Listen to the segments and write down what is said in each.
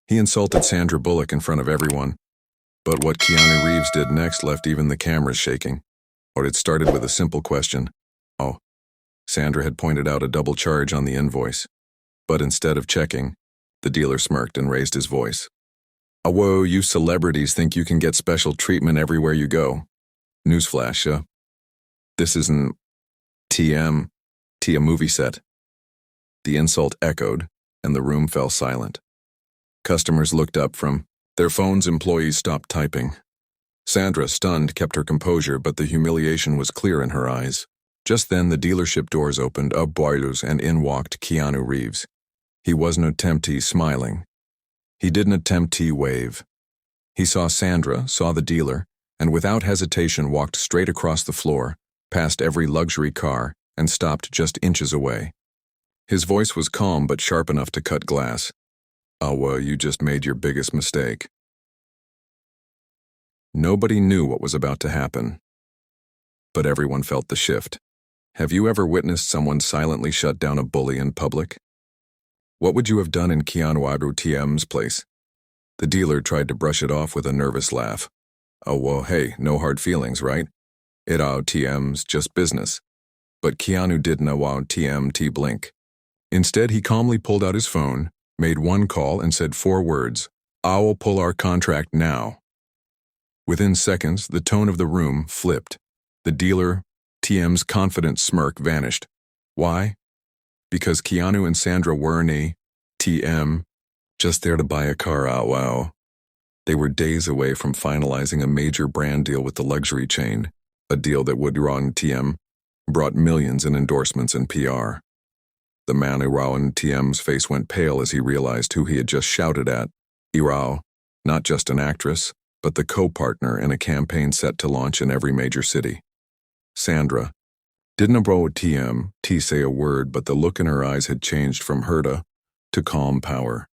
He insulted Sandra Bullock in front of everyone, but what Keanu Reeves did next left even the cameras shaking. Or it started with a simple question. Oh, Sandra had pointed out a double charge on the invoice. But instead of checking, the dealer smirked and raised his voice. Oh, whoa, you celebrities think you can get special treatment everywhere you go. Newsflash, this isn't a movie set. The insult echoed, and the room fell silent. Customers looked up from their phones, employees stopped typing. Sandra, stunned, kept her composure, but the humiliation was clear in her eyes. Just then, the dealership doors opened, and in walked Keanu Reeves. He wasn't attempting smiling. He didn't attempt to wave. He saw Sandra, saw the dealer, and without hesitation walked straight across the floor, past every luxury car, and stopped just inches away. His voice was calm but sharp enough to cut glass. Oh, well, you just made your biggest mistake. Nobody knew what was about to happen, but everyone felt the shift. Have you ever witnessed someone silently shut down a bully in public? What would you have done in Keanuâ's place? The dealer tried to brush it off with a nervous laugh. Oh, well, hey, no hard feelings, right? It's just business. But Keanu didn't blink. Instead, he calmly pulled out his phone, made one call, and said 4 words. I will pull our contract now. Within seconds, the tone of the room flipped. The dealer's confident smirk vanished. Why? Because Keanu and Sandra weren't just there to buy a car. Oh, wow. They were days away from finalizing a major brand deal with the luxury chain, a deal that would brought millions in endorsements and PR. The man around TM's face went pale as he realized who he had just shouted at. Irao, not just an actress, but the co-partner in a campaign set to launch in every major city. Sandra didn't say a word, but the look in her eyes had changed from hurt to calm power.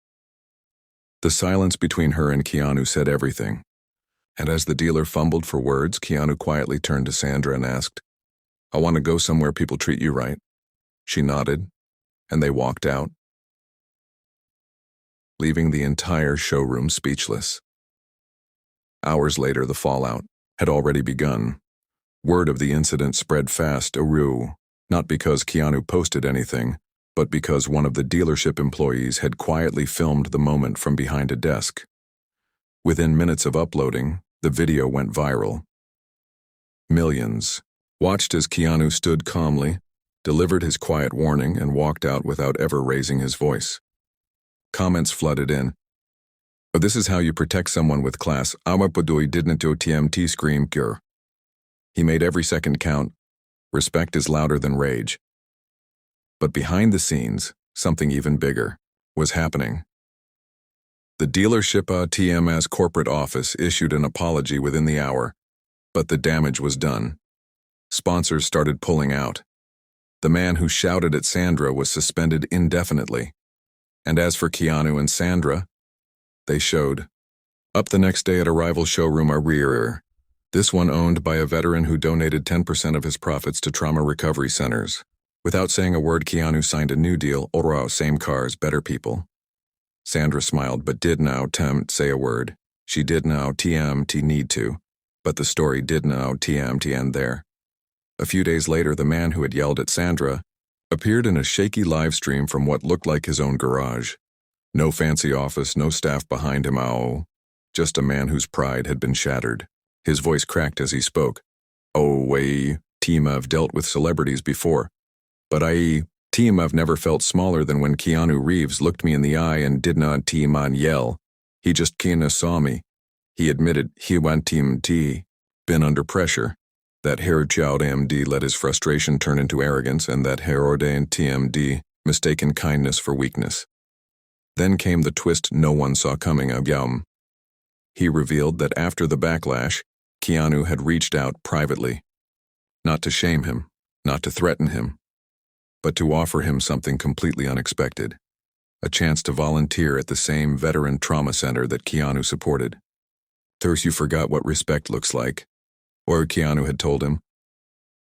The silence between her and Keanu said everything. And as the dealer fumbled for words, Keanu quietly turned to Sandra and asked, I want to go somewhere people treat you right. She nodded, and they walked out, leaving the entire showroom speechless. Hours later, the fallout had already begun. Word of the incident spread fast, not because Keanu posted anything, but because one of the dealership employees had quietly filmed the moment from behind a desk. Within minutes of uploading, the video went viral. Millions watched as Keanu stood calmly, delivered his quiet warning, and walked out without ever raising his voice. Comments flooded in. Oh, this is how you protect someone with class. Amapadoy didn't do TMT scream cure. He made every second count. Respect is louder than rage. But behind the scenes, something even bigger was happening. The dealership TM's corporate office issued an apology within the hour, but the damage was done. Sponsors started pulling out. The man who shouted at Sandra was suspended indefinitely. And as for Keanu and Sandra, they showed up the next day at a rival showroom, this one owned by a veteran who donated 10% of his profits to trauma recovery centers. Without saying a word, Keanu signed a new deal. Same cars, better people. Sandra smiled but did not attempt say a word. She did not need to, but the story did not end there. A few days later, the man who had yelled at Sandra appeared in a shaky live stream from what looked like his own garage. No fancy office, no staff behind him, just a man whose pride had been shattered. His voice cracked as he spoke. I've dealt with celebrities before, but I've never felt smaller than when Keanu Reeves looked me in the eye and did not yell. He just kinda saw me. He admitted he been under pressure. That TMD let his frustration turn into arrogance, and that TMD mistaken kindness for weakness. Then came the twist no one saw coming. He revealed that after the backlash, Keanu had reached out privately. Not to shame him, not to threaten him, but to offer him something completely unexpected. A chance to volunteer at the same veteran trauma center that Keanu supported. You forgot what respect looks like, or Keanu had told him.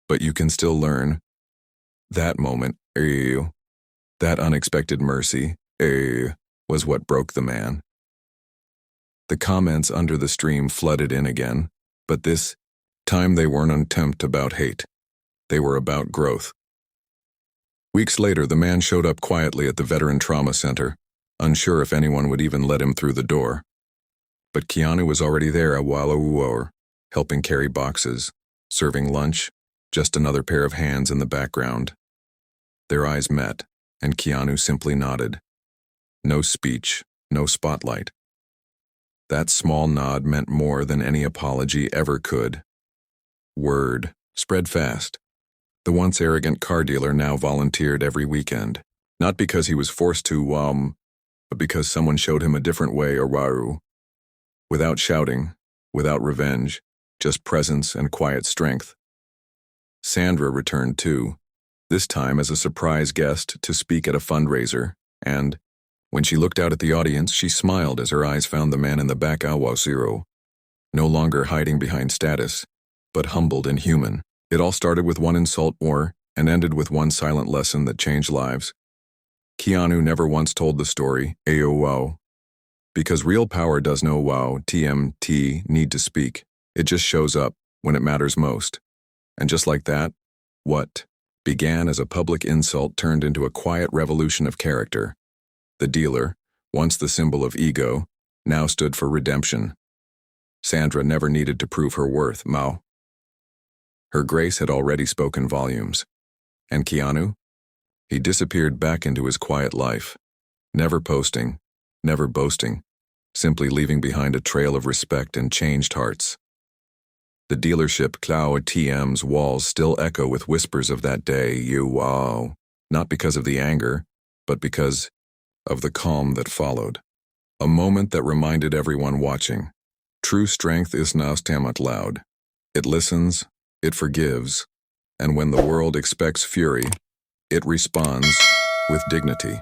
But you can still learn. That moment, that unexpected mercy, was what broke the man. The comments under the stream flooded in again, but this time they weren't unkempt about hate. They were about growth. Weeks later, the man showed up quietly at the Veteran Trauma Center, unsure if anyone would even let him through the door. But Keanuâ was already there a while ago, helping carry boxes, serving lunch, just another pair of hands in the background. Their eyes met, and Keanuâ simply nodded. No speech, no spotlight. That small nod meant more than any apology ever could. Word spread fast. The once arrogant car dealer now volunteered every weekend, not because he was forced to, but because someone showed him a different way or waru. Without shouting, without revenge, just presence and quiet strength. Sandra returned too, this time as a surprise guest to speak at a fundraiser, and when she looked out at the audience, she smiled as her eyes found the man in the back awasiro, no longer hiding behind status, but humbled and human. It all started with one insult more and ended with one silent lesson that changed lives. Keanuâ never once told the story, ayo wow. Because real power does no wow, TMT need to speak. It just shows up when it matters most. And just like that, what began as a public insult turned into a quiet revolution of character. The dealer, once the symbol of ego, now stood for redemption. Sandra never needed to prove her worth, Mao. Her grace had already spoken volumes. And Keanuâ? He disappeared back into his quiet life, never posting, never boasting, simply leaving behind a trail of respect and changed hearts. The dealership Keanuâ TM's walls still echo with whispers of that day, you wow, not because of the anger, but because of the calm that followed. A moment that reminded everyone watching. True strength is not loud. It listens, it forgives, and when the world expects fury, it responds with dignity.